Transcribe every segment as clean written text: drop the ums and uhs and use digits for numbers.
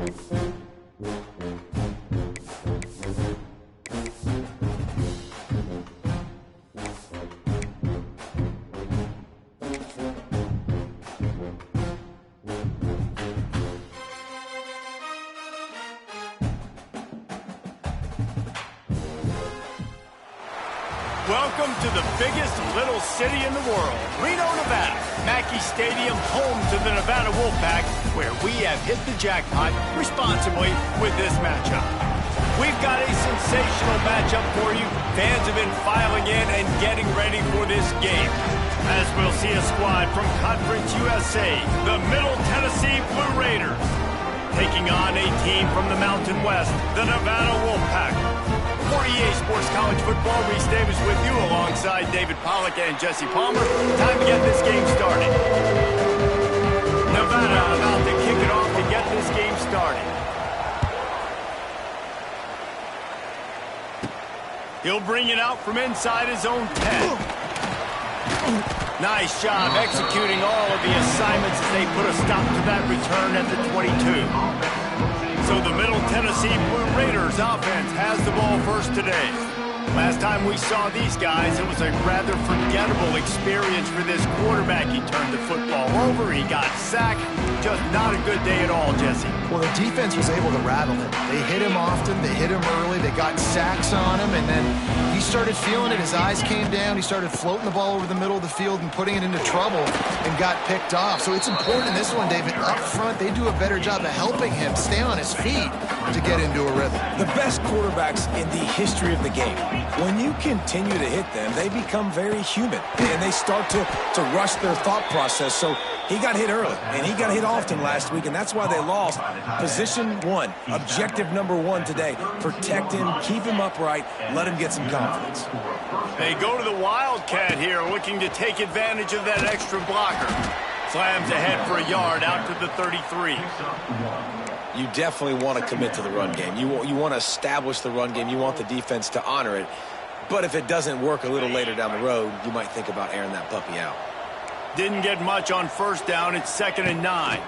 Welcome to the biggest little city in the world, Reno, Nevada. Mackey Stadium, home to the Nevada Wolfpack, where we have hit the jackpot responsibly with this matchup. We've got a sensational matchup for you. Fans have been filing in and getting ready for this game. As we'll see a squad from Conference USA, the Middle Tennessee Blue Raiders, taking on a team from the Mountain West, the Nevada Wolfpack. For EA Sports College Football, Reese Davis with you alongside David Pollack and Jesse Palmer. Time to get this game started. Nevada about to kick it off to get this game started. He'll bring it out from inside his own 10. Nice job executing all of the assignments as they put a stop to that return at the 22. So the Middle Tennessee Blue Raiders offense has the ball first today. Last time we saw these guys, it was a rather forgettable experience for this quarterback. He turned the football over, he got sacked. Just not a good day at all, Jesse. Well, the defense was able to rattle him. They hit him often, they hit him early, they got sacks on him, and then he started feeling it. His eyes came down, he started floating the ball over the middle of the field and putting it into trouble and got picked off. So it's important in this one, David, up front, they do a better job of helping him stay on his feet to get into a rhythm. The best quarterbacks in the history of the game, when you continue to hit them, they become very human, and they start to rush their thought process. So he got hit early, and he got hit often last week, and that's why they lost. Position one, objective number one today. Protect him, keep him upright, let him get some confidence. They go to the Wildcat here, looking to take advantage of that extra blocker. Slams ahead for a yard out to the 33. You definitely want to commit to the run game. You want to establish the run game. You want the defense to honor it. But if it doesn't work a little later down the road, you might think about airing that puppy out. Didn't get much on first down. It's 2nd and 9.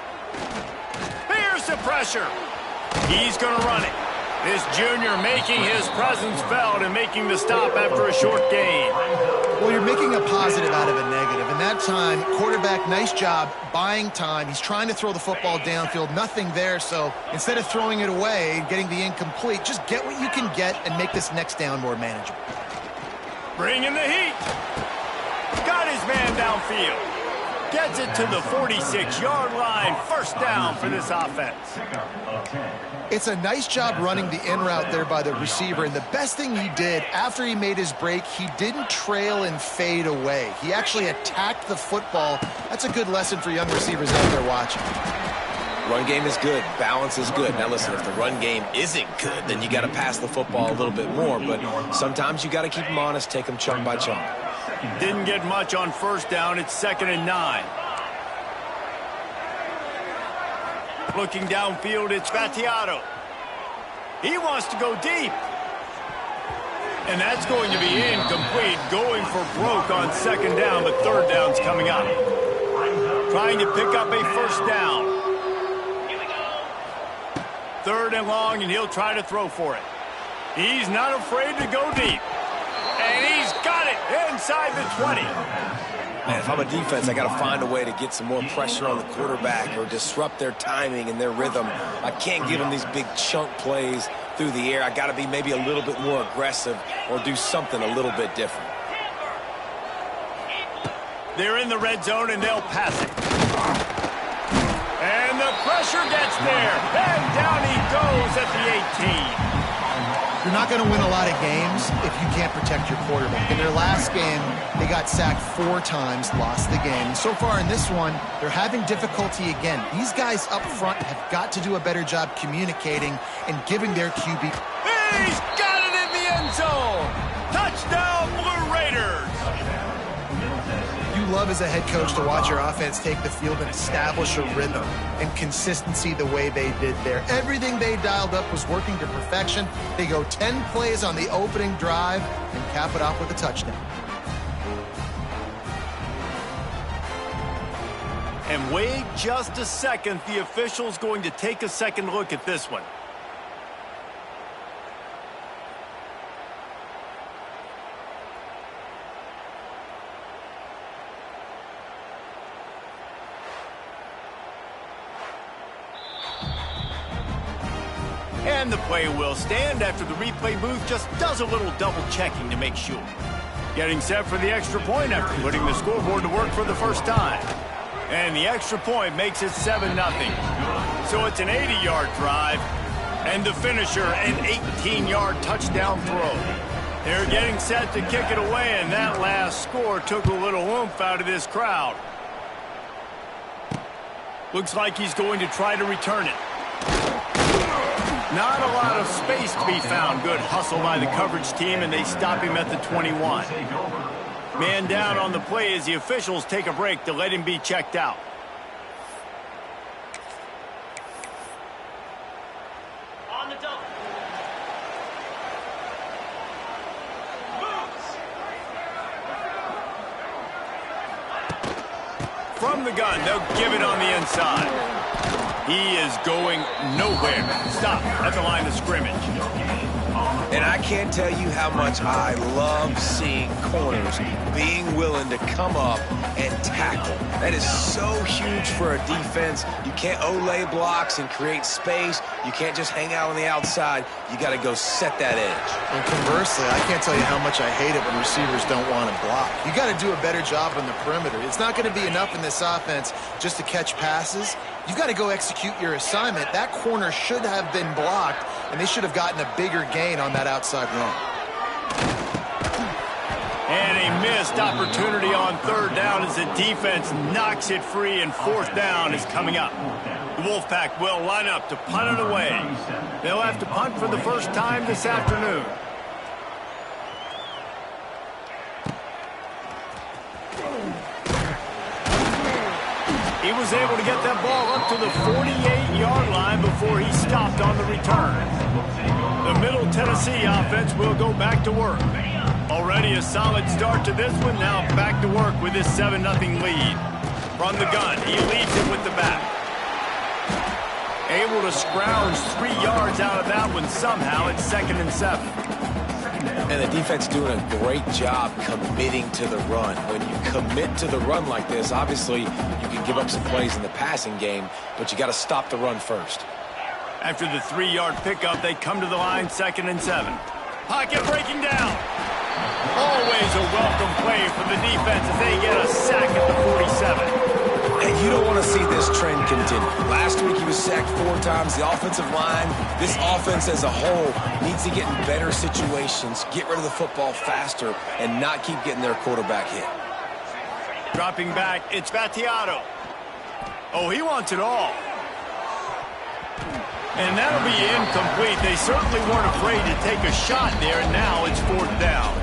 Here's the pressure. He's going to run it. This junior making his presence felt and making the stop after a short gain. Well, you're making a positive out of a negative. And that time, quarterback, nice job buying time. He's trying to throw the football downfield. Nothing there. So instead of throwing it away and getting the incomplete, just get what you can get and make this next down more manageable. Bringing the heat. Got his man downfield. Gets it to the 46-yard line. First down for this offense. It's a nice job running the in route there by the receiver. And the best thing he did after he made his break, he didn't trail and fade away. He actually attacked the football. That's a good lesson for young receivers out there watching. Run game is good. Balance is good. Now, listen, if the run game isn't good, then you got to pass the football a little bit more. But sometimes you got to keep them honest, take them chunk by chunk. Didn't get much on first down. It's 2nd and 9. Looking downfield, it's Vattiato. He wants to go deep. And that's going to be incomplete. Going for broke on 2nd down, but 3rd down's coming up. Trying to pick up a first down. 3rd and long, and he'll try to throw for it. He's not afraid to go deep. And he's got it inside the 20. Man, if I'm a defense, I got to find a way to get some more pressure on the quarterback or disrupt their timing and their rhythm. I can't give them these big chunk plays through the air. I got to be maybe a little bit more aggressive or do something a little bit different. They're in the red zone, and they'll pass it. And the pressure gets there. And down he goes at the 18. You're not going to win a lot of games if you can't protect your quarterback. In their last game, they got sacked 4 times, lost the game. So far in this one, they're having difficulty again. These guys up front have got to do a better job communicating and giving their QB. He's got it in the end zone. Touchdown, Blue Raiders. You love as a head coach to watch your offense take the field and establish a rhythm and consistency the way they did there. Everything they dialed up was working to perfection. They go 10 plays on the opening drive and cap it off with a touchdown. And wait just a second. The official's going to take a second look at this one. And the play will stand after the replay booth just does a little double checking to make sure. Getting set for the extra point after putting the scoreboard to work for the first time. And the extra point makes it 7-0. So it's an 80-yard drive. And the finisher, an 18-yard touchdown throw. They're getting set to kick it away, and that last score took a little oomph out of this crowd. Looks like he's going to try to return it. Not a lot of space to be found. Good hustle by the coverage team, and they stop him at the 21. Man down on the play as the officials take a break to let him be checked out. On the double. From the gun, they'll give it on the inside. He is going nowhere. Stop at the line of scrimmage. And I can't tell you how much I love seeing corners being willing to come up and tackle. That is so huge for a defense. You can't olay blocks and create space. You can't just hang out on the outside. You got to go set that edge. And conversely, I can't tell you how much I hate it when receivers don't want to block. You got to do a better job on the perimeter. It's not going to be enough in this offense just to catch passes. You've got to go execute your assignment. That corner should have been blocked, and they should have gotten a bigger gain on that outside run. And a missed opportunity on third down as the defense knocks it free, and fourth down is coming up. The Wolfpack will line up to punt it away. They'll have to punt for the first time this afternoon. He was able to get that ball up to the 48-yard line before he stopped on the return. The Middle Tennessee offense will go back to work. Already a solid start to this one. Now back to work with this 7-0 lead. From the gun, he leads it with the back. Able to scrounge 3 yards out of that one somehow at 2nd and 7. And the defense doing a great job committing to the run. When you commit to the run like this, obviously you can give up some plays in the passing game, but you got to stop the run first. After the 3-yard pickup, they come to the line 2nd and 7. Pocket breaking down. Always a welcome play for the defense as they get a sack at the 47. And you don't want to see this trend continue. Last week he was sacked 4 times. The offensive line, this offense as a whole, needs to get in better situations, get rid of the football faster, and not keep getting their quarterback hit. Dropping back, it's Battiato. Oh, he wants it all. And that'll be incomplete. They certainly weren't afraid to take a shot there, and now it's 4th down.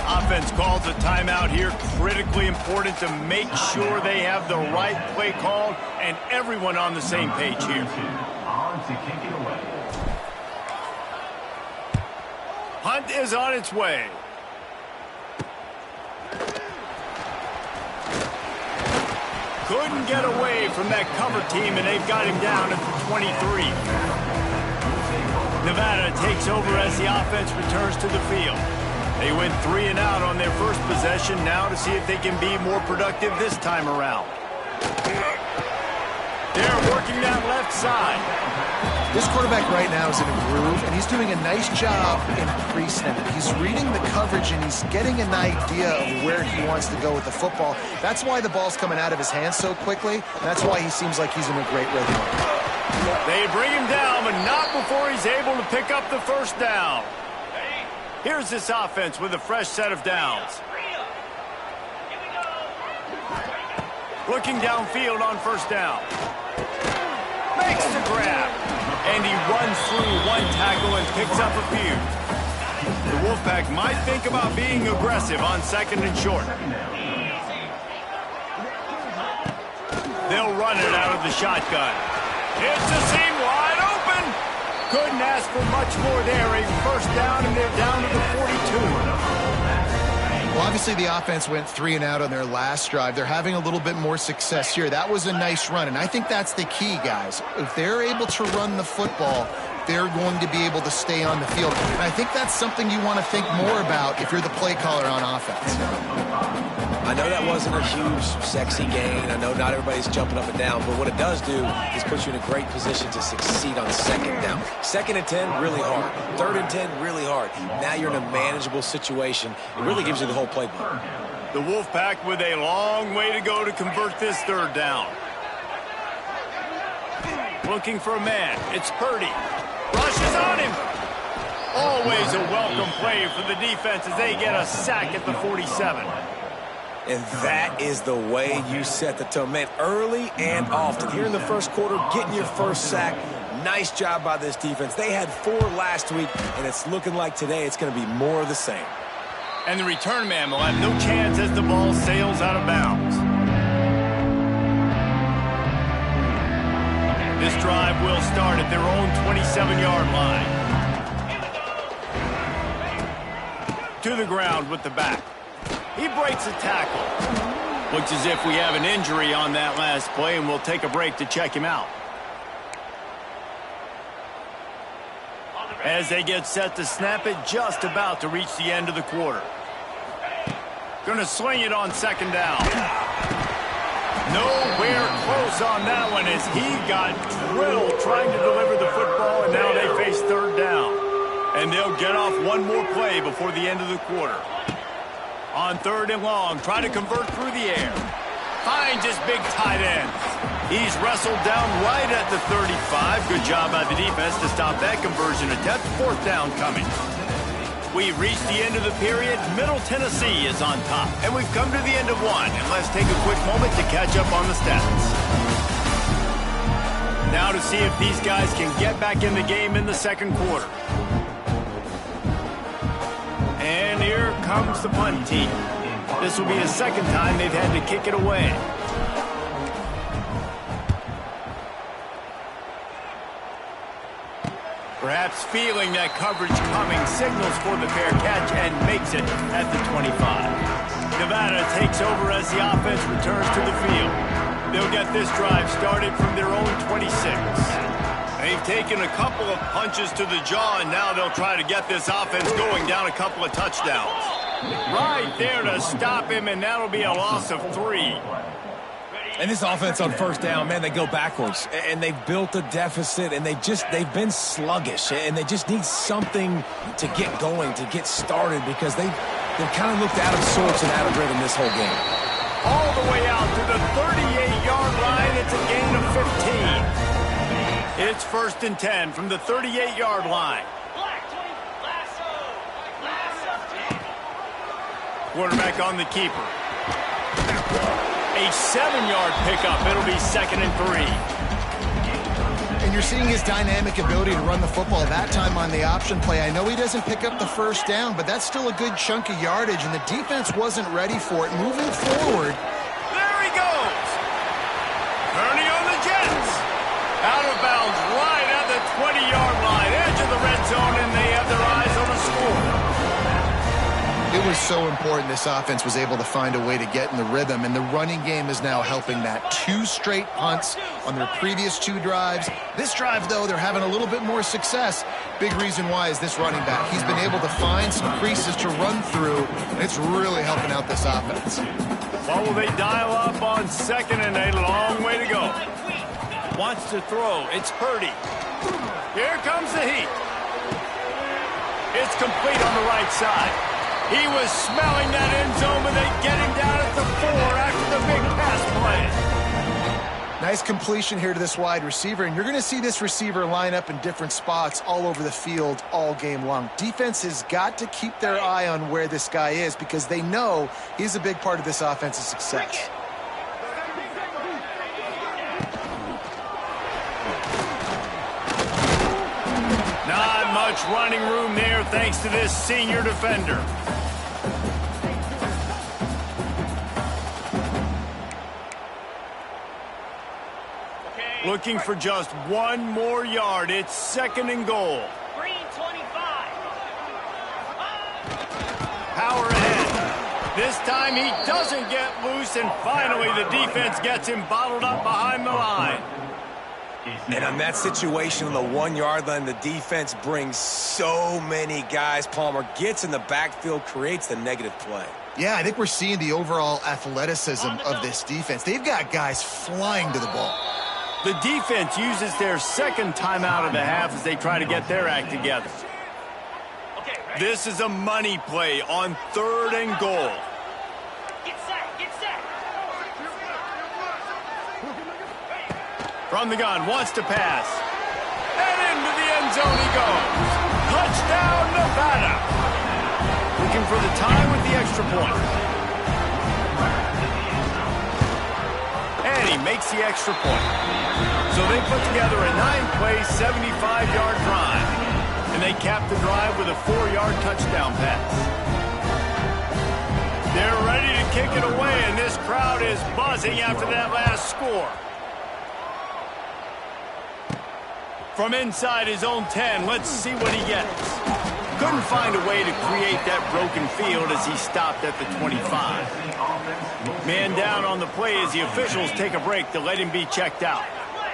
Offense calls a timeout here. Critically important to make sure they have the right play called and everyone on the same page here. Hunt is on its way. Couldn't get away from that cover team, and they've got him down at the 23. Nevada takes over as the offense returns to the field. They went 3 and out on their first possession, now to see if they can be more productive this time around. They're working that left side. This quarterback right now is in a groove, and he's doing a nice job in pre-snap. He's reading the coverage, and he's getting an idea of where he wants to go with the football. That's why the ball's coming out of his hands so quickly. That's why he seems like he's in a great rhythm. They bring him down, but not before he's able to pick up the first down. Here's this offense with a fresh set of downs. Looking downfield on first down. Makes the grab. And he runs through one tackle and picks up a few. The Wolfpack might think about being aggressive on 2nd and short. They'll run it out of the shotgun. It's a seam wide open. Couldn't ask for much more there. A first down, and they're down to the 42. Well, obviously the offense went 3 and out on their last drive. They're having a little bit more success here. That was a nice run, and I think that's the key, guys. If they're able to run the football, they're going to be able to stay on the field. And I think that's something you want to think more about if you're the play caller on offense. I know that wasn't a huge, sexy gain. I know not everybody's jumping up and down, but what it does do is put you in a great position to succeed on second down. 2nd and 10, really hard. 3rd and 10, really hard. Now you're in a manageable situation. It really gives you the whole playbook. The Wolfpack with a long way to go to convert this 3rd down. Looking for a man. It's Purdy. Rushes on him. Always a welcome play for the defense as they get a sack at the 47. And that is the way you set the tone. Man, early and often. Here in the first quarter, getting your first sack. Nice job by this defense. They had 4 last week, and it's looking like today it's going to be more of the same. And the return man will have no chance as the ball sails out of bounds. This drive will start at their own 27-yard line. To the ground with the back. He breaks a tackle. Looks as if we have an injury on that last play, and we'll take a break to check him out. As they get set to snap it, just about to reach the end of the quarter. Gonna swing it on 2nd down. Nowhere close on that one as he got drilled trying to deliver the football, and now they face 3rd down. And they'll get off one more play before the end of the quarter. On 3rd and long, try to convert through the air. Finds his big tight end. He's wrestled down right at the 35. Good job by the defense to stop that conversion attempt. 4th down coming. We've reached the end of the period. Middle Tennessee is on top. And we've come to the end of one. And let's take a quick moment to catch up on the stats. Now to see if these guys can get back in the game in the 2nd quarter. And here comes the punt team. This will be the 2nd time they've had to kick it away. Perhaps feeling that coverage coming, signals for the fair catch and makes it at the 25. Nevada takes over as the offense returns to the field. They'll get this drive started from their own 26. They've taken a couple of punches to the jaw, and now they'll try to get this offense going down a couple of touchdowns. Right there to stop him, and that'll be a loss of 3. And this offense on 1st down, man, they go backwards. And they've built a deficit, and they've been sluggish. And they just need something to get going, to get started, because they've kind of looked out of sorts and out of rhythm this whole game. All the way out to the 38-yard line. It's a gain of 15. It's 1st and 10 from the 38-yard line. Quarterback on the keeper. A 7-yard pickup. It'll be 2nd and 3. And you're seeing his dynamic ability to run the football. That time on the option play, I know he doesn't pick up the 1st down, but that's still a good chunk of yardage, and the defense wasn't ready for it. Moving forward. There he goes. Turning on the Jets. Out of bounds right at the 20-yard line. Edge of the red zone, and they have their eyes on the score. It was so important this offense was able to find a way to get in the rhythm, and the running game is now helping that. 2 straight punts on their previous 2 drives. This drive, though, they're having a little bit more success. Big reason why is this running back. He's been able to find some creases to run through, and it's really helping out this offense. What will they dial up on 2nd and a long way to go? Wants to throw. It's Purdy. Here comes the heat. It's complete on the right side. He was smelling that end zone, but they get him down at the 4 after the big pass play. Nice completion here to this wide receiver, and you're going to see this receiver line up in different spots all over the field all game long. Defense has got to keep their eye on where this guy is because they know he's a big part of this offense's success. Not much running room there thanks to this senior defender. Looking for just 1 more yard. It's 2nd and goal. Green 25. Power ahead. This time he doesn't get loose, and finally the defense gets him bottled up behind the line. And on that situation on the 1-yard line, the defense brings so many guys. Palmer gets in the backfield, creates the negative play. Yeah, I think we're seeing the overall athleticism of this defense. They've got guys flying to the ball. The defense uses their second timeout of the half as they try to get their act together. This is a money play on 3rd and goal. Get set, get set. From the gun, wants to pass. And into the end zone he goes. Touchdown, Nevada. Looking for the tie with the extra point. And he makes the extra point. So they put together a 9-play, 75-yard drive. And they cap the drive with a 4-yard touchdown pass. They're ready to kick it away, and this crowd is buzzing after that last score. From inside his own 10, let's see what he gets. Couldn't find a way to create that broken field as he stopped at the 25. Man down on the play as the officials take a break to let him be checked out.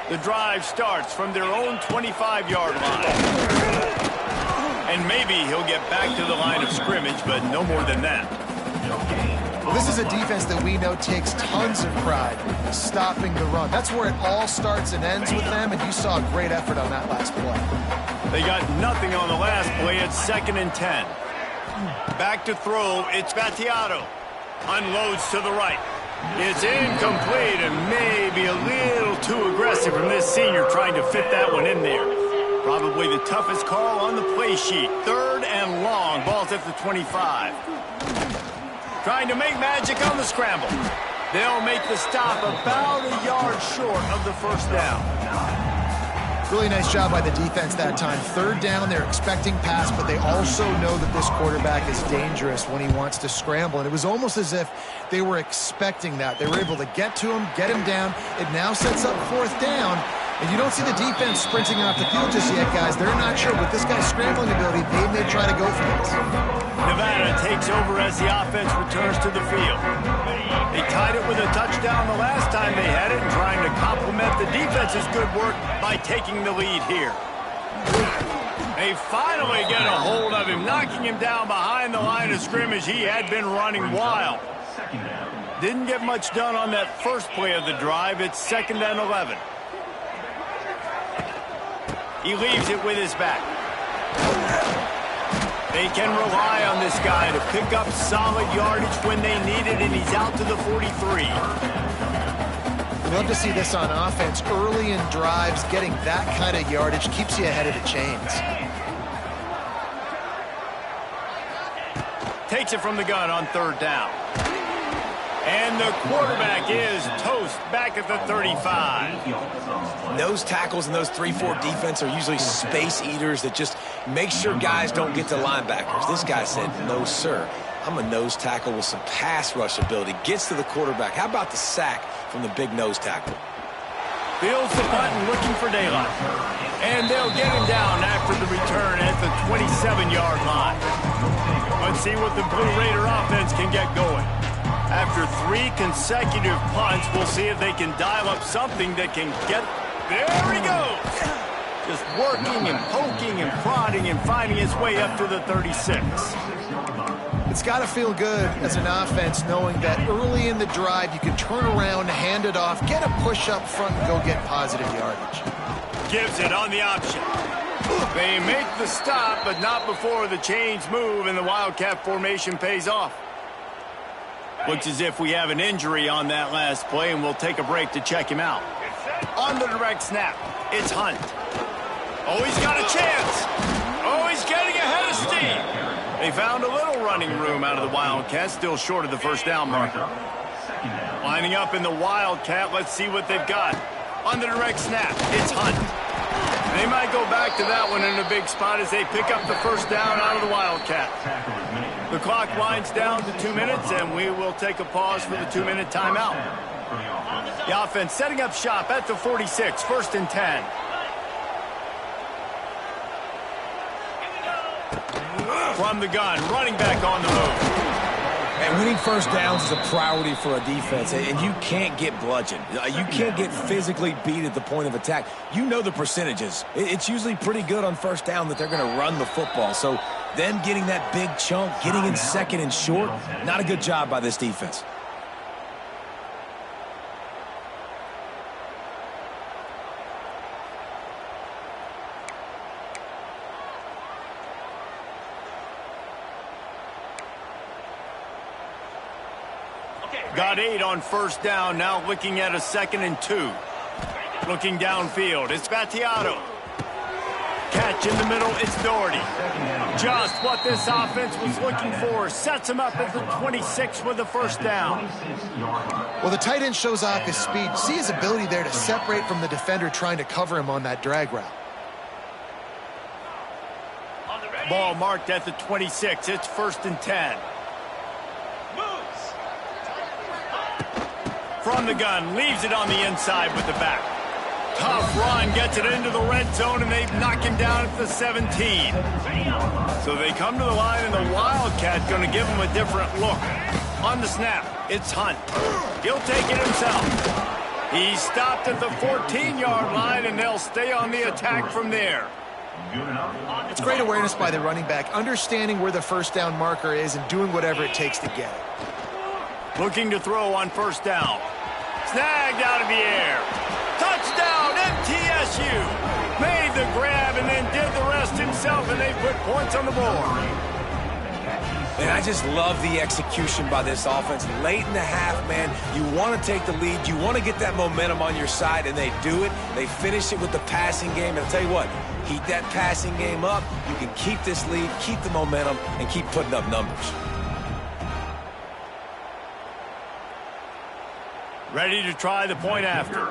The drive starts from their own 25-yard line. And maybe he'll get back to the line of scrimmage, but no more than that. Well, this is a defense that we know takes tons of pride stopping the run. That's where it all starts and ends with them, and you saw a great effort on that last play. They got nothing on the last play. It's 2nd and 10. Back to throw. It's Battiato. Unloads to the right. It's incomplete and maybe a little too aggressive from this senior trying to fit that one in there. Probably the toughest call on the play sheet. 3rd and long. Ball's at the 25. Trying to make magic on the scramble. They'll make the stop about a yard short of the first down. Really nice job by the defense that time. 3rd down, they're expecting pass, but they also know that this quarterback is dangerous when he wants to scramble. And it was almost as if they were expecting that. They were able to get to him, get him down. It now sets up 4th down. And you don't see the defense sprinting off the field just yet, guys. They're not sure. With this guy's scrambling ability, they may try to go for this. Nevada takes over as the offense returns to the field. They tied it with a touchdown the last time they had it and trying to complement the defense's good work by taking the lead here. They finally get a hold of him, knocking him down behind the line of scrimmage. He had been running wild. Didn't get much done on that first play of the drive. It's 2nd and 11. He leaves it with his back. They can rely on this guy to pick up solid yardage when they need it, and he's out to the 43. We'd love to see this on offense. Early in drives, getting that kind of yardage keeps you ahead of the chains. Takes it from the gun on 3rd down. And the quarterback is toast back at the 35. Nose tackles and those 3-4 defense are usually space eaters that just make sure guys don't get to linebackers. This guy said, no, sir. I'm a nose tackle with some pass rush ability. Gets to the quarterback. How about the sack from the big nose tackle? Fields the button looking for daylight. And they'll get him down after the return at the 27-yard line. Let's see what the Blue Raider offense can get going. After 3 consecutive punts, we'll see if they can dial up something that can get... There he goes! Just working and poking and prodding and finding his way up to the 36. It's got to feel good as an offense knowing that early in the drive you can turn around, hand it off, get a push up front, and go get positive yardage. Gives it on the option. They make the stop, but not before the chains move and the Wildcat formation pays off. Looks as if we have an injury on that last play, and we'll take a break to check him out. On the direct snap, it's Hunt. Oh, he's got a chance. Oh, he's getting ahead of steam. They found a little running room out of the Wildcat, still short of the first down marker. Lining up in the Wildcat, let's see what they've got. On the direct snap, it's Hunt. They might go back to that one in a big spot as they pick up the first down out of the Wildcat. The clock winds down to 2 minutes, and we will take a pause for the 2-minute timeout. The offense setting up shop at the 46, 1st and 10. From the gun, running back on the move. And winning first downs is a priority for a defense, and you can't get bludgeoned. You can't get physically beat at the point of attack. You know the percentages. It's usually pretty good on first down that they're going to run the football. So them getting that big chunk, getting in second and short, not a good job by this defense. Got 8 on first down, now looking at a 2nd and 2. Looking downfield, it's Battiato. Catch in the middle, it's Doherty. Just what this offense was looking for. Sets him up at the 26 with the first down. Well, the tight end shows off his speed. See his ability there to separate from the defender trying to cover him on that drag route. Ball marked at the 26, it's 1st and 10. From the gun, leaves it on the inside with the back. Tough run, gets it into the red zone, and they knock him down at the 17. So they come to the line, and the Wildcat going to give him a different look. On the snap, it's Hunt. He'll take it himself. He stopped at the 14-yard line, and they'll stay on the attack from there. It's great awareness by the running back, understanding where the first down marker is and doing whatever it takes to get it. Looking to throw on first down. Snagged out of the air. Touchdown, MTSU. Made the grab and then did the rest himself, and they put points on the board. And I just love the execution by this offense. Late in the half, man, you want to take the lead. You want to get that momentum on your side, and they do it. They finish it with the passing game. And I'll tell you what, heat that passing game up. You can keep this lead, keep the momentum, and keep putting up numbers. Ready to try the point after.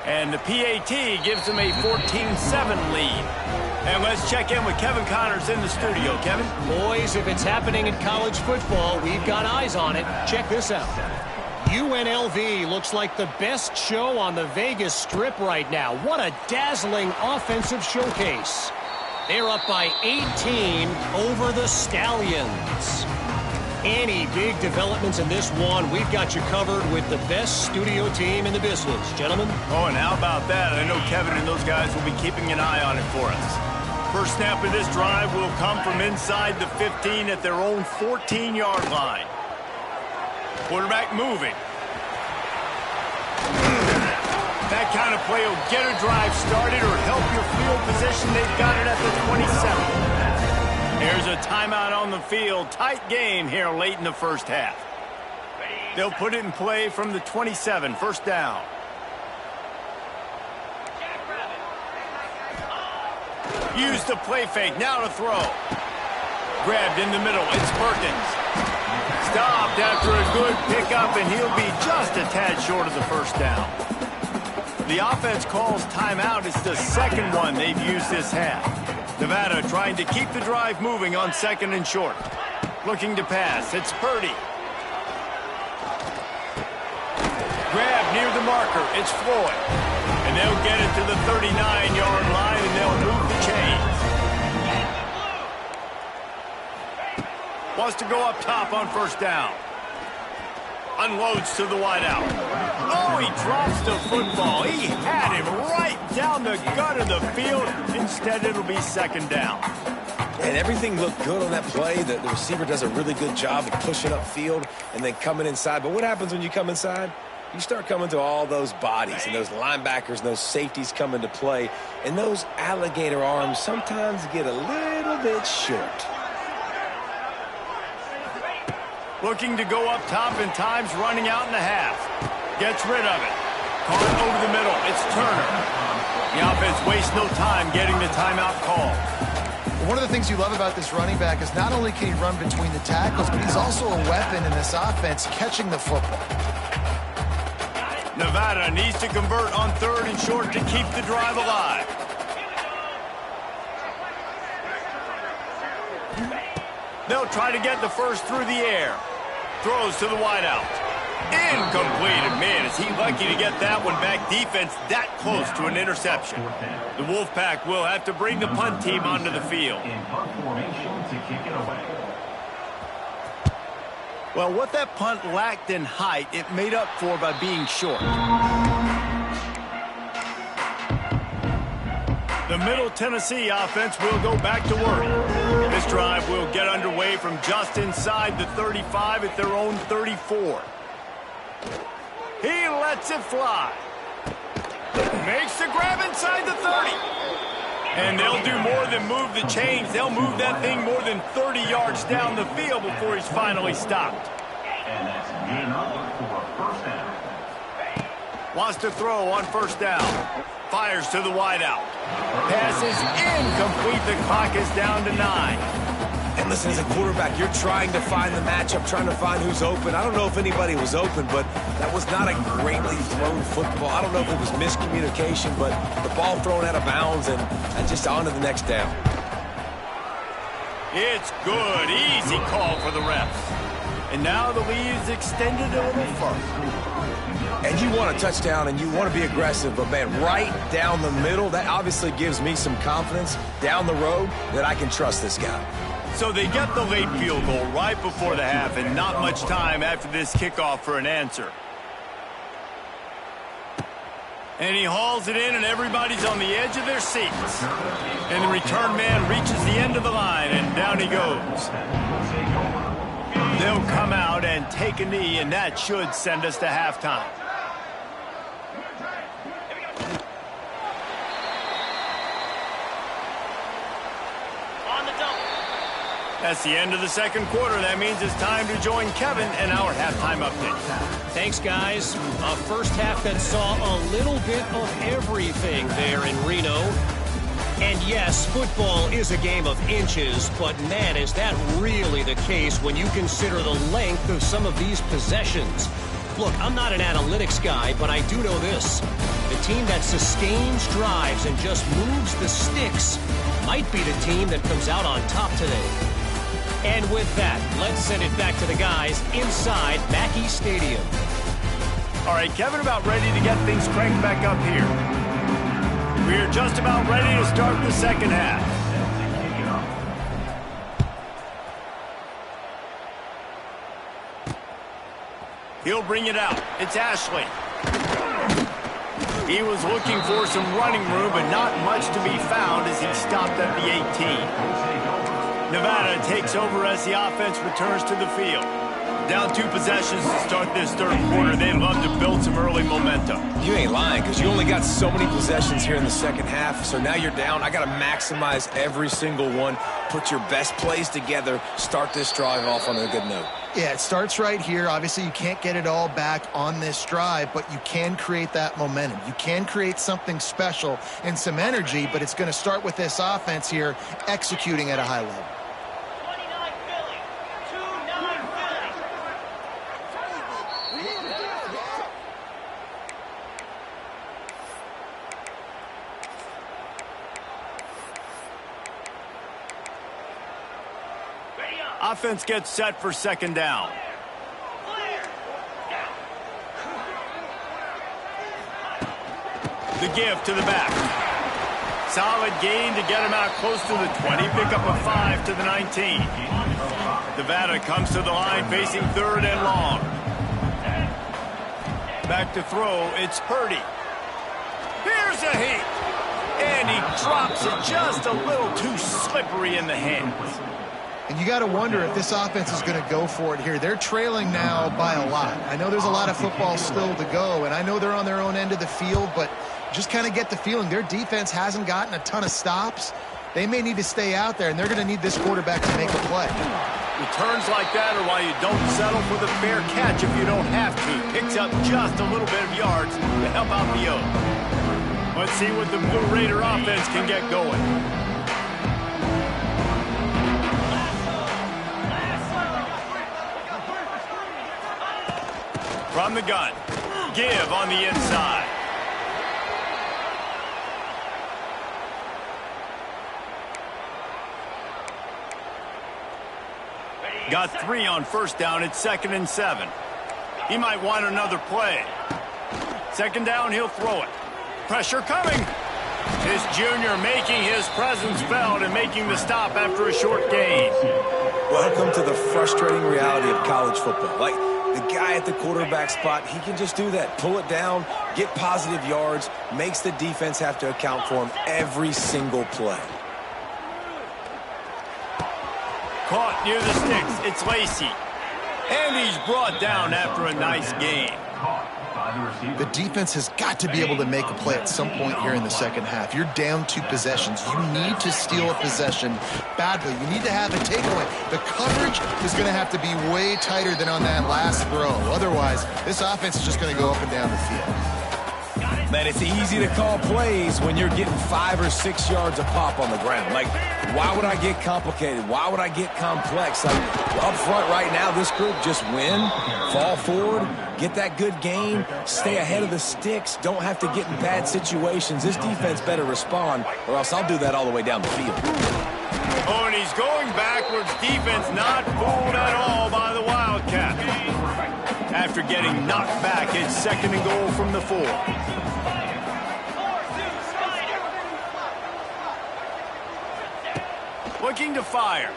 And the PAT gives them a 14-7 lead. And let's check in with Kevin Connors in the studio. Kevin? Boys, if it's happening in college football, we've got eyes on it. Check this out. UNLV looks like the best show on the Vegas Strip right now. What a dazzling offensive showcase. They're up by 18 over the Stallions. Any big developments in this one, we've got you covered with the best studio team in the business. Gentlemen? Oh, and how about that? I know Kevin and those guys will be keeping an eye on it for us. First snap of this drive will come from inside the 15 at their own 14-yard line. Quarterback moving. That kind of play will get a drive started or help your field position. They've got it at the 27. There's a timeout on the field. Tight game here late in the first half. They'll put it in play from the 27. First down. Use the play fake. Now to throw. Grabbed in the middle. It's Perkins. Stopped after a good pickup, and he'll be just a tad short of the first down. The offense calls timeout. It's the second one they've used this half. Nevada trying to keep the drive moving on 2nd and short. Looking to pass. It's Purdy. Grab near the marker. It's Floyd. And they'll get it to the 39-yard line, and they'll move the chains. Wants to go up top on first down. Unloads to the wideout. Oh, he drops the football. He had him right down the gut of the field. Instead, it'll be 2nd down. And everything looked good on that play. The receiver does a really good job of pushing up field and then coming inside. But what happens when you come inside? You start coming to all those bodies and those linebackers and those safeties come into play. And those alligator arms sometimes get a little bit short. Looking to go up top, and time's running out in the half. Gets rid of it. Caught over the middle. It's Turner. The offense wastes no time getting the timeout call. One of the things you love about this running back is not only can he run between the tackles, but he's also a weapon in this offense catching the football. Nevada needs to convert on 3rd and short to keep the drive alive. They'll try to get the first through the air. Throws to the wideout. Incomplete. And man, is he lucky to get that one back. Defense that close to an interception. The Wolfpack will have to bring the punt team onto the field. Well, what that punt lacked in height, it made up for by being short. The Middle Tennessee offense will go back to work. This drive will get underway from just inside the 35 at their own 34. He lets it fly. Makes the grab inside the 30. And they'll do more than move the chains. They'll move that thing more than 30 yards down the field before he's finally stopped. And that's game up for a first down. Wants to throw on first down. Fires to the wideout. Passes incomplete. The clock is down to 9. And listen, as a quarterback, you're trying to find the matchup, trying to find who's open. I don't know if anybody was open, but that was not a greatly thrown football. I don't know if it was miscommunication, but the ball thrown out of bounds and just on to the next down. It's good. Easy call for the refs. And now the lead is extended a little further. And you want a touchdown and you want to be aggressive, but, man, right down the middle, that obviously gives me some confidence down the road that I can trust this guy. So they get the late field goal right before the half and not much time after this kickoff for an answer. And he hauls it in, and everybody's on the edge of their seats. And the return man reaches the end of the line, and down he goes. They'll come out and take a knee, and that should send us to halftime. That's the end of the second quarter. That means it's time to join Kevin and our halftime update. Thanks, guys. A first half that saw a little bit of everything there in Reno. And yes, football is a game of inches, but man, is that really the case when you consider the length of some of these possessions. Look, I'm not an analytics guy, but I do know this. The team that sustains drives and just moves the sticks might be the team that comes out on top today. And with that, let's send it back to the guys inside Mackey Stadium. All right, Kevin, about ready to get things cranked back up here. We're just about ready to start the second half. He'll bring it out. It's Ashley. He was looking for some running room, but not much to be found as he stopped at the 18. Nevada takes over as the offense returns to the field. Down 2 possessions to start this third quarter. They'd love to build some early momentum. You ain't lying, because you only got so many possessions here in the second half, so now you're down. I got to maximize every single one, put your best plays together, start this drive off on a good note. Yeah, it starts right here. Obviously, you can't get it all back on this drive, but you can create that momentum. You can create something special and some energy, but it's going to start with this offense here executing at a high level. 29 Philly, 2-9 Philly. Offense gets set for second down. The give to the back. Solid gain to get him out close to the 20. Pick up a 5 to the 19. Nevada comes to the line facing third and long. Back to throw. It's Purdy. Here's a heat. And he drops it just a little too slippery in the hands. And you got to wonder if this offense is going to go for it here. They're trailing now by a lot. I know there's a lot of football still to go, and I know they're on their own end of the field, but just kind of get the feeling their defense hasn't gotten a ton of stops. They may need to stay out there, and they're going to need this quarterback to make a play. Returns like that are why you don't settle for the fair catch if you don't have to. Picks up just a little bit of yards to help out the O. Let's see what the Blue Raider offense can get going. From the gun. Give on the inside. Got 3 on first down. It's 2nd and 7. He might want another play. Second down, he'll throw it. Pressure coming. This junior making his presence felt and making the stop after a short gain. Welcome to the frustrating reality of college football. Like, the guy at the quarterback spot, he can just do that. Pull it down, get positive yards, makes the defense have to account for him every single play. Caught near the sticks. It's Lacey. And he's brought down after a nice gain. The defense has got to be able to make a play at some point here in the second half. You're down 2 possessions. You need to steal a possession badly. You need to have a takeaway. The coverage is going to have to be way tighter than on that last throw. Otherwise, this offense is just going to go up and down the field. Man, it's easy to call plays when you're getting 5 or 6 yards a pop on the ground. Like, why would I get complicated? Why would I get complex? Like, up front right now, this group just win, fall forward, get that good gain, stay ahead of the sticks, don't have to get in bad situations. This defense better respond, or else I'll do that all the way down the field. Oh, and he's going backwards. Defense not fooled at all by the Wildcats. After getting knocked back, it's 2nd and goal from the 4. Looking to fire.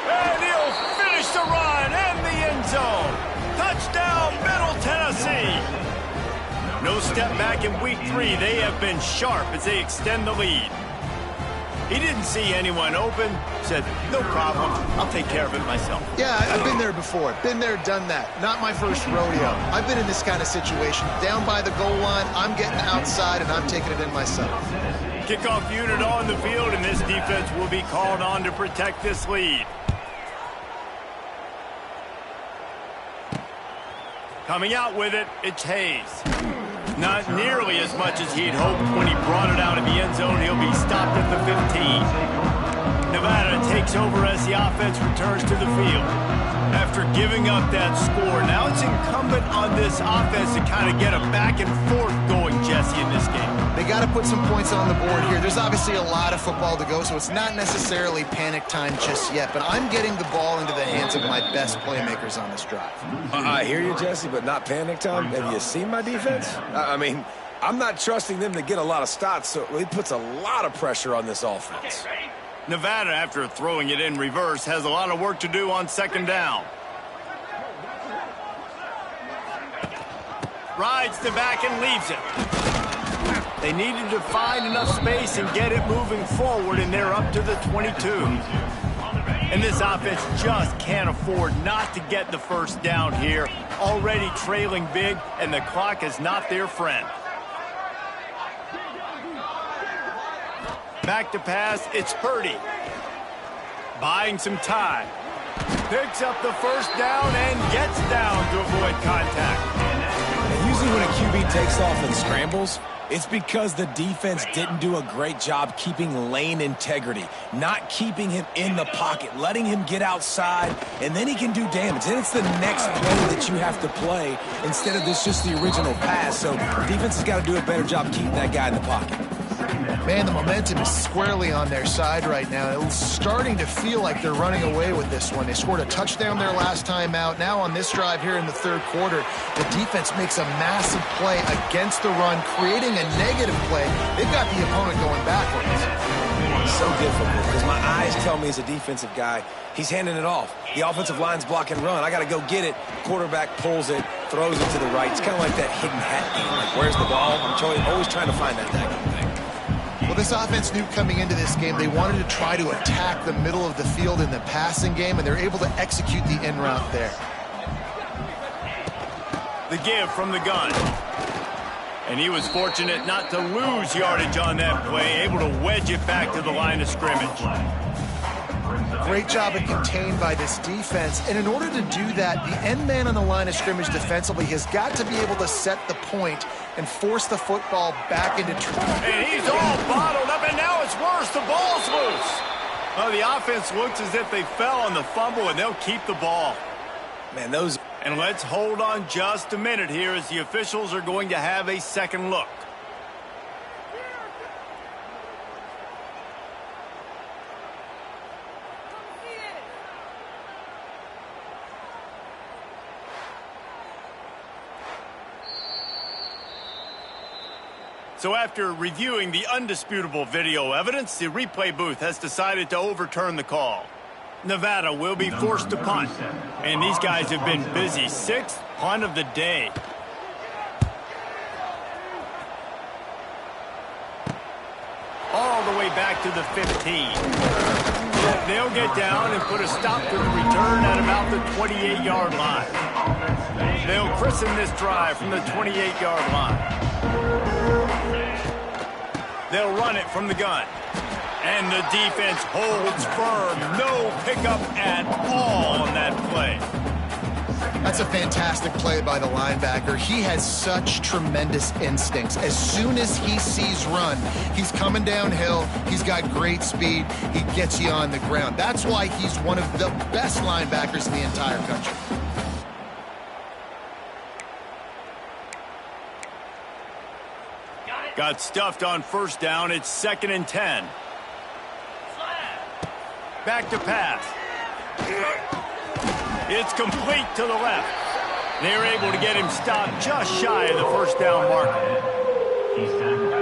And he'll finish the run and the end zone. Touchdown, Middle Tennessee. No step back in week 3. They have been sharp as they extend the lead. He didn't see anyone open. Said, no problem. I'll take care of it myself. Yeah, I've been there before. Been there, done that. Not my first rodeo. I've been in this kind of situation. Down by the goal line, I'm getting outside, and I'm taking it in myself. Kickoff unit on the field, and this defense will be called on to protect this lead. Coming out with it, it's Hayes. Not nearly as much as he'd hoped when he brought it out of the end zone. He'll be stopped at the 15. Nevada takes over as the offense returns to the field. After giving up that score, now it's incumbent on this offense to kind of get a back and forth going, Jesse, in this game. They got to put some points on the board here. There's obviously a lot of football to go, so it's not necessarily panic time just yet, but I'm getting the ball into the hands of my best playmakers on this drive. I hear you, Jesse, but not panic time. Have you seen my defense? I mean, I'm not trusting them to get a lot of stops, so it puts a lot of pressure on this offense. Nevada, after throwing it in reverse, has a lot of work to do on 2nd down. Rides the back and leaves it. They needed to find enough space and get it moving forward, and they're up to the 22. And this offense just can't afford not to get the first down here. Already trailing big, and the clock is not their friend. Back to pass, it's Purdy. Buying some time. Picks up the first down and gets down to avoid contact. And usually when a QB takes off and scrambles, it's because the defense didn't do a great job keeping lane integrity, not keeping him in the pocket, letting him get outside, and then he can do damage. Then it's the next play that you have to play instead of this just the original pass. So the defense has got to do a better job keeping that guy in the pocket. Man, the momentum is squarely on their side right now. It's starting to feel like they're running away with this one. They scored a touchdown their last time out. Now on this drive here in the 3rd quarter, the defense makes a massive play against the run, creating a negative play. They've got the opponent going backwards. So difficult because my eyes tell me as a defensive guy, he's handing it off. The offensive line's block and run. I got to go get it. Quarterback pulls it, throws it to the right. It's kind of like that hidden hat game. Like, where's the ball? I'm always trying to find that thing. Well, this offense knew coming into this game they wanted to try to attack the middle of the field in the passing game, and they're able to execute the in route there. The give from the gun. And he was fortunate not to lose yardage on that play, able to wedge it back to the line of scrimmage. Great job of contained by this defense. And in order to do that, the end man on the line of scrimmage defensively has got to be able to set the point and force the football back into And he's all bottled up, and now it's worse. The ball's loose. Well, the offense looks as if they fell on the fumble, and they'll keep the ball. Man, those... And let's hold on just a minute here as the officials are going to have a second look. So after reviewing the undisputable video evidence, the replay booth has decided to overturn the call. Nevada will be forced to punt. And these guys have been busy. Sixth punt of the day. All the way back to the 15. They'll get down and put a stop to the return at about the 28-yard line. They'll christen this drive from the 28-yard line. They'll run it from the gun. And the defense holds firm. No pickup at all on that play. That's a fantastic play by the linebacker. He has such tremendous instincts. As soon as he sees run, he's coming downhill. He's got great speed. He gets you on the ground. That's why he's one of the best linebackers in the entire country. Got stuffed on first down. It's 2nd and 10. Back to pass. It's complete to the left. They're able to get him stopped just shy of the first down marker.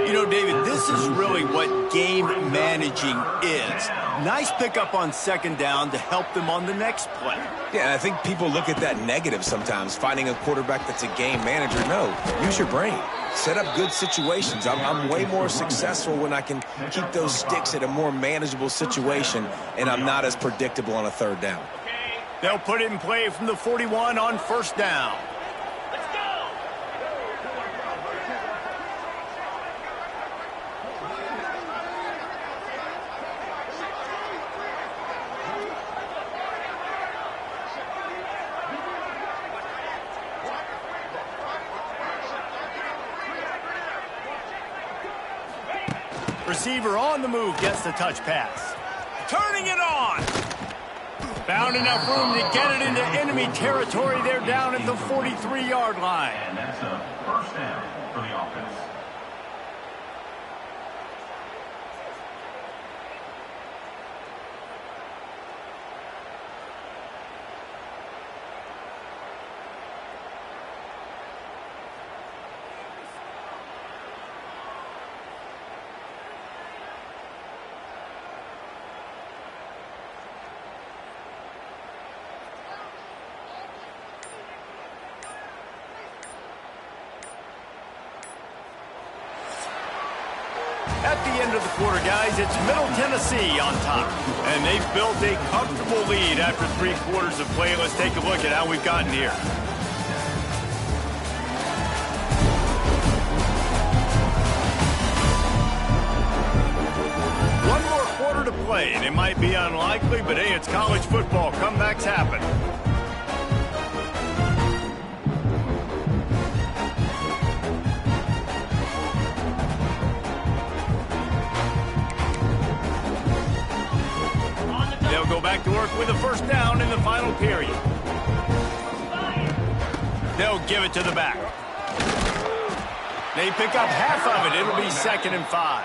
You know, David, this is really what game managing is. Nice pickup on 2nd down to help them on the next play. Yeah, I think people look at that negative sometimes, finding a quarterback that's a game manager. No, use your brain. Set up good situations. I'm way more successful when I can keep those sticks at a more manageable situation, and I'm not as predictable on a 3rd down. They'll put it in play from the 41 on first down. Let's go. Receiver on the move gets the touch pass. Turning it on. Found enough room to get it into enemy territory. They're down at the 43-yard line. And that's a first down for the offense. At the end of the quarter, guys, it's Middle Tennessee on top. And they've built a comfortable lead after 3 quarters of play. Let's take a look at how we've gotten here. One more quarter to play, and it might be unlikely, but hey, it's college football. Comebacks happen. They'll go back to work with a first down in the final period. They'll give it to the back. They pick up half of it. It'll be 2nd and 5.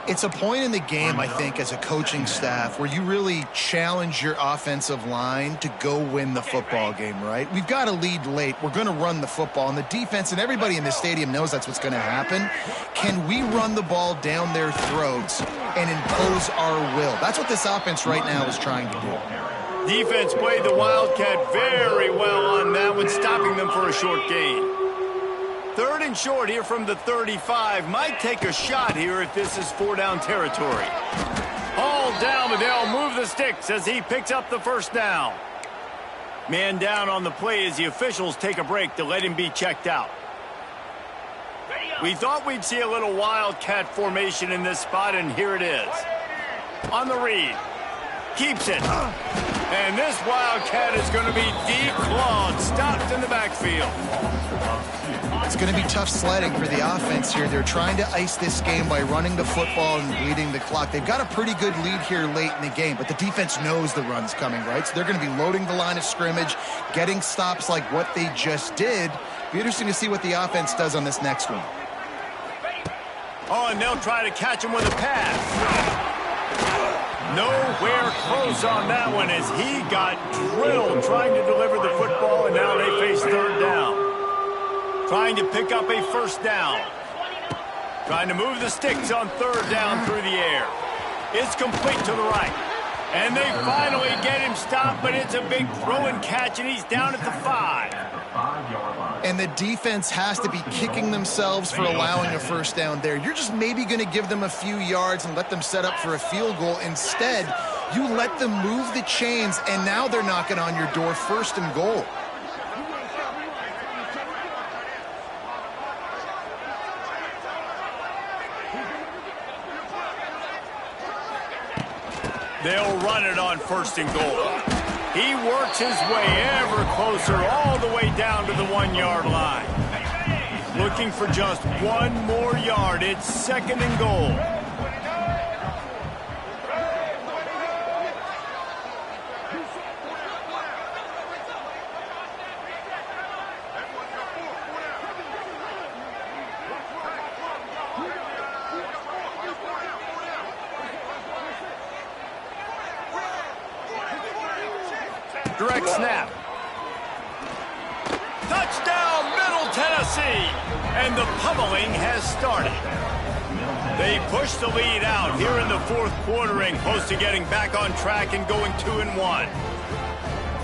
It's a point in the game, I think, as a coaching staff where you really challenge your offensive line to go win the football game, right? We've got a lead late. We're going to run the football. And the defense and everybody in this stadium knows that's what's going to happen. Can we run the ball down their throats and impose our will? That's what this offense right now is trying to do. Defense played the Wildcat very well on that one, stopping them for a short gain. 3rd and short here from the 35. Might take a shot here if this is 4-down territory. Hauled down, but they'll move the sticks as he picks up the first down. Man down on the play as the officials take a break to let him be checked out. We thought we'd see a little Wildcat formation in this spot, and here it is. On the read. Keeps it. And this Wildcat is going to be declawed, stopped in the backfield. It's going to be tough sledding for the offense here. They're trying to ice this game by running the football and bleeding the clock. They've got a pretty good lead here late in the game, but the defense knows the run's coming, right? So they're going to be loading the line of scrimmage, getting stops like what they just did. Be interesting to see what the offense does on this next one. Oh, and they'll try to catch him with a pass. Nowhere close on that one as he got drilled trying to deliver the football, and now they face 3rd down. Trying to pick up a first down. Trying to move the sticks on third down through the air. It's complete to the right. And they finally get him stopped, but it's a big throw and catch, and he's down at the 5. And the defense has to be kicking themselves for allowing a first down there. You're just maybe going to give them a few yards and let them set up for a field goal. Instead, you let them move the chains, and now they're knocking on your door, 1st and goal. They'll run it on 1st and goal. He works his way ever closer all the way down to the 1-yard line. Looking for just 1 more yard. It's 2nd and goal. Direct snap. Touchdown, Middle Tennessee. And the pummeling has started. They push the lead out here in the 4th quarter and close to getting back on track and going 2-1.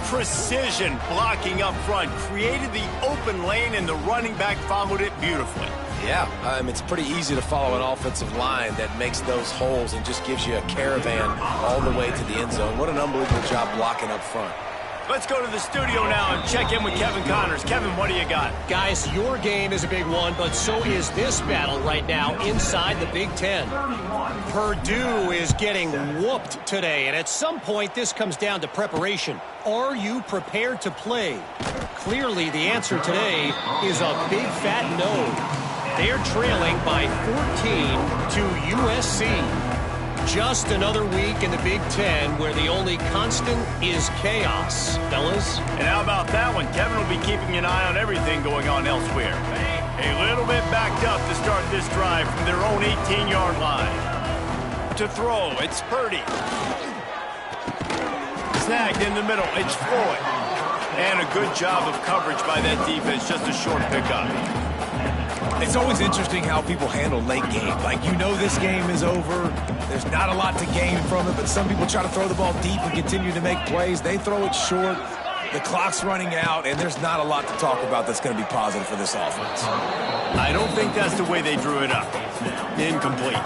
Precision blocking up front created the open lane, and the running back followed it beautifully. Yeah, it's pretty easy to follow an offensive line that makes those holes and just gives you a caravan all the way to the end zone. What an unbelievable job blocking up front. Let's go to the studio now and check in with Kevin Connors. Kevin, what do you got? Guys, your game is a big one, but so is this battle right now inside the Big Ten. Purdue is getting whooped today, and at some point this comes down to preparation. Are you prepared to play? Clearly the answer today is a big fat no. They're trailing by 14 to USC. Just another week in the Big Ten where the only constant is chaos, fellas. And how about that one? Kevin will be keeping an eye on everything going on elsewhere. A little bit backed up to start this drive from their own 18-yard line. To throw, it's Purdy. Snagged in the middle, it's Floyd. And a good job of coverage by that defense, just a short pickup. It's always interesting how people handle late game. Like, you know this game is over. There's not a lot to gain from it, but some people try to throw the ball deep and continue to make plays. They throw it short. The clock's running out, and there's not a lot to talk about that's going to be positive for this offense. I don't think that's the way they drew it up. Incomplete.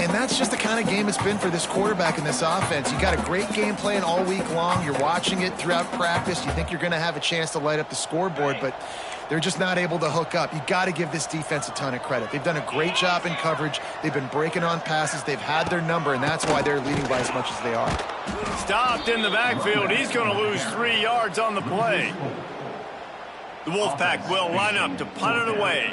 And that's just the kind of game it's been for this quarterback in this offense. You got a great game plan all week long. You're watching it throughout practice. You think you're going to have a chance to light up the scoreboard, but they're just not able to hook up. You got to give this defense a ton of credit. They've done a great job in coverage. They've been breaking on passes. They've had their number, and that's why they're leading by as much as they are. Stopped in the backfield. He's going to lose 3 yards on the play. The Wolfpack will line up to punt it away.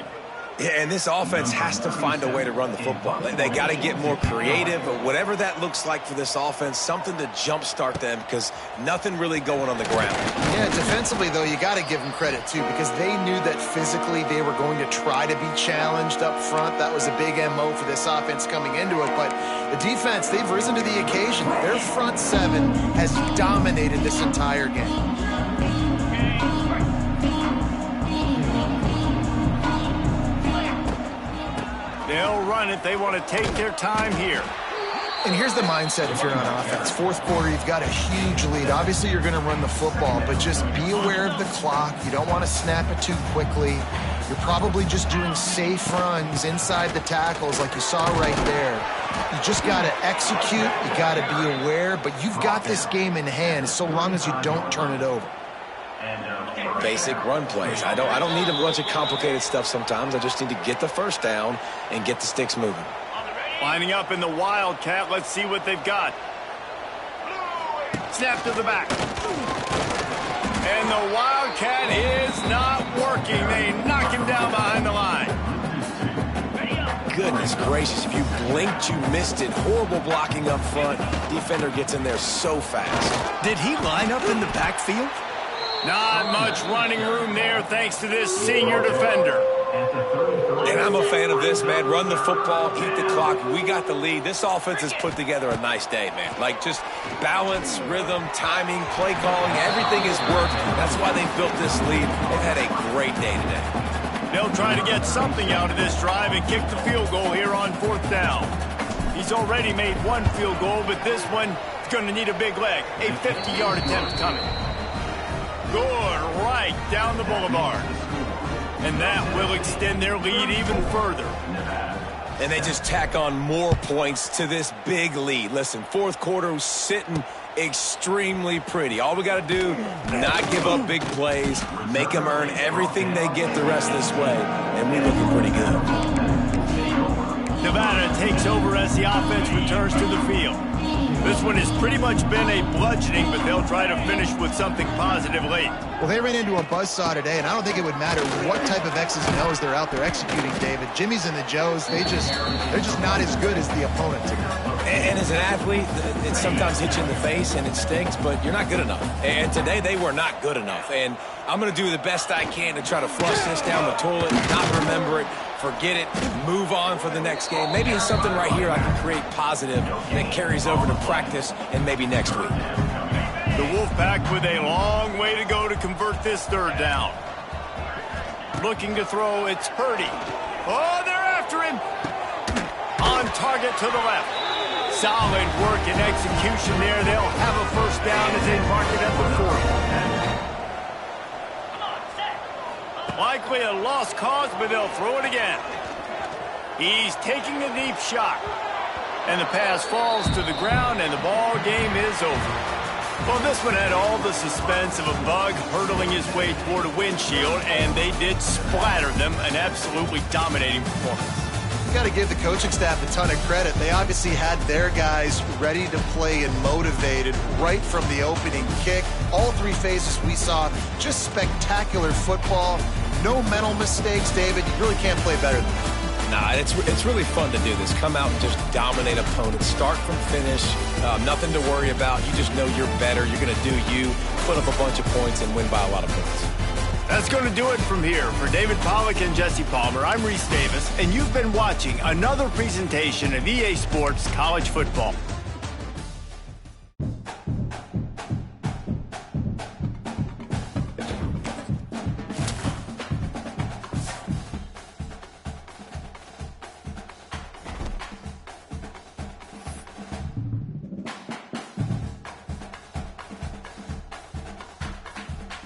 Yeah, and this offense has to find a way to run the football. They got to get more creative, or whatever that looks like for this offense, something to jumpstart them, because nothing really going on the ground. Yeah, defensively, though, you got to give them credit, too, because they knew that physically they were going to try to be challenged up front. That was a big MO for this offense coming into it, but the defense, they've risen to the occasion. Their front 7 has dominated this entire game. They'll run it. They want to take their time here. And here's the mindset if you're on offense. 4th quarter, you've got a huge lead. Obviously, you're going to run the football, but just be aware of the clock. You don't want to snap it too quickly. You're probably just doing safe runs inside the tackles like you saw right there. You just got to execute. You got to be aware, but you've got this game in hand so long as you don't turn it over. Basic run plays. I don't need a bunch of complicated stuff sometimes. I just need to get the first down and get the sticks moving. Lining up in the Wildcat. Let's see what they've got. Snap to the back. And the Wildcat is not working. They knock him down behind the line. Goodness gracious, if you blinked, you missed it. Horrible blocking up front. Defender gets in there so fast. Did he line up in the backfield? Not much running room there thanks to this senior defender. And I'm a fan of this, man. Run the football, keep the clock. We got the lead. This offense has put together a nice day, man. Like, just balance, rhythm, timing, play calling, everything has worked. That's why they built this lead. They've had a great day today. They'll try to get something out of this drive and kick the field goal here on 4th down. He's already made one field goal, but this one is going to need a big leg. A 50-yard attempt coming. Good, right down the boulevard. And that will extend their lead even further. And they just tack on more points to this big lead. Listen, 4th quarter was sitting extremely pretty. All we got to do, not give up big plays, make them earn everything they get the rest of this way, and we're looking pretty good. Nevada takes over as the offense returns to the field. This one has pretty much been a bludgeoning, but they'll try to finish with something positive late. Well, they ran into a buzzsaw today, and I don't think it would matter what type of X's and O's they're out there executing, David. Jimmy's and the Joes, they're just not as good as the opponent to me. And as an athlete, it sometimes hits you in the face and it stinks, but you're not good enough. And today they were not good enough. And I'm going to do the best I can to try to flush this down the toilet, not remember it, forget it, move on for the next game. Maybe it's something right here I can create positive that carries over to practice and maybe next week. The Wolfpack with a long way to go to convert this 3rd down. Looking to throw, it's Purdy. Oh, they're after him. On target to the left. Solid work and execution there. They'll have a 1st down as they mark it at the 40. Likely a lost cause, but they'll throw it again. He's taking a deep shot. And the pass falls to the ground, and the ball game is over. Well, this one had all the suspense of a bug hurtling his way toward a windshield, and they did splatter them. An absolutely dominating performance. Got to give the coaching staff a ton of credit. They obviously had their guys ready to play and motivated right from the opening kick. All 3 phases we saw, just spectacular football. No mental mistakes, David. You really can't play better than that. Nah, it's really fun to do this. Come out and just dominate opponents. Start from finish. Nothing to worry about. You just know you're better. You're going to do you, put up a bunch of points, and win by a lot of points. That's going to do it from here. For David Pollack and Jesse Palmer, I'm Reese Davis, and you've been watching another presentation of EA Sports College Football.